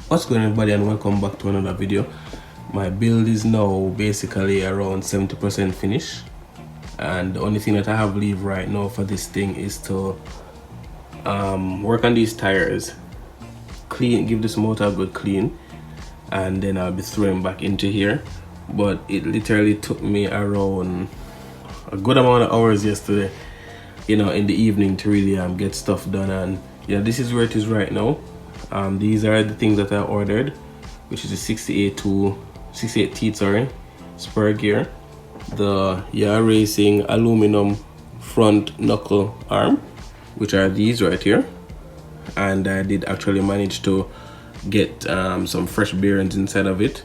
What's going on, everybody, and welcome back to another video. My build is now basically around 70% finished, and the only thing that I have leave right now for this thing is to work on these tires, give this motor a good clean, and then I'll be throwing back into here. But it literally took me around a good amount of hours yesterday, in the evening, to really get stuff done. And this is where it is right now. These are the things that I ordered, which is the 68 teeth, spur gear, the Yar Racing aluminum front knuckle arm, which are these right here, and I did actually manage to get some fresh bearings inside of it.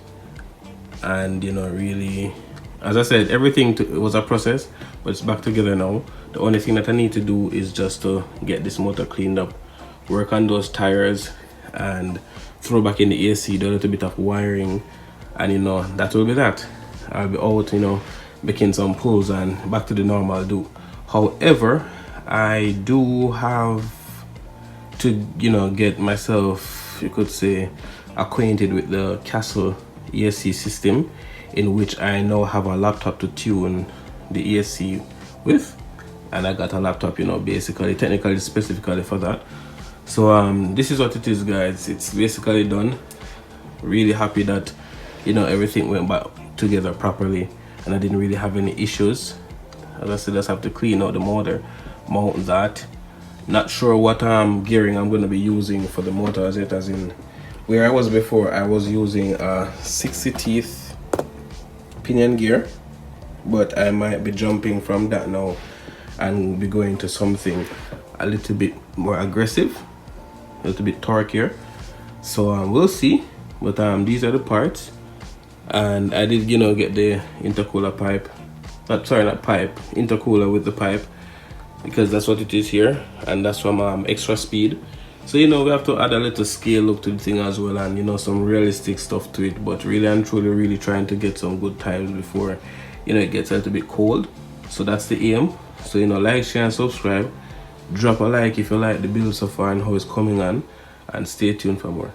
And really, as I said, everything was a process, but it's back together now. The only thing that I need to do is just to get this motor cleaned up, work on those tires, and throw back in the AC, do a little bit of wiring, and that will be that. I'll be out, making some pulls and back to the normal do. However, I do have to get myself, you could say, acquainted with the Castle ESC system, in which I now have a laptop to tune the ESC with, and I got a laptop, basically technically specifically for that. So this is what it is, guys. It's basically done. Really happy that everything went back together properly and I didn't really have any issues. As I said, just have to clean out the motor, mount that. Not sure what gearing I'm going to be using for the motor, as in where I was before. I was using a 60 teeth pinion gear, but I might be jumping from that now and be going to something a little bit more aggressive, a little bit torquier. So we'll see. But these are the parts, and I did get the intercooler pipe, intercooler with the pipe, because that's what it is here, and that's from Extra Speed. So we have to add a little scale look to the thing as well, and some realistic stuff to it. But really and truly, really trying to get some good times before it gets a little bit cold. So that's the aim. So like, share and subscribe. Drop a like if you like the build so far and how it's coming on, and stay tuned for more.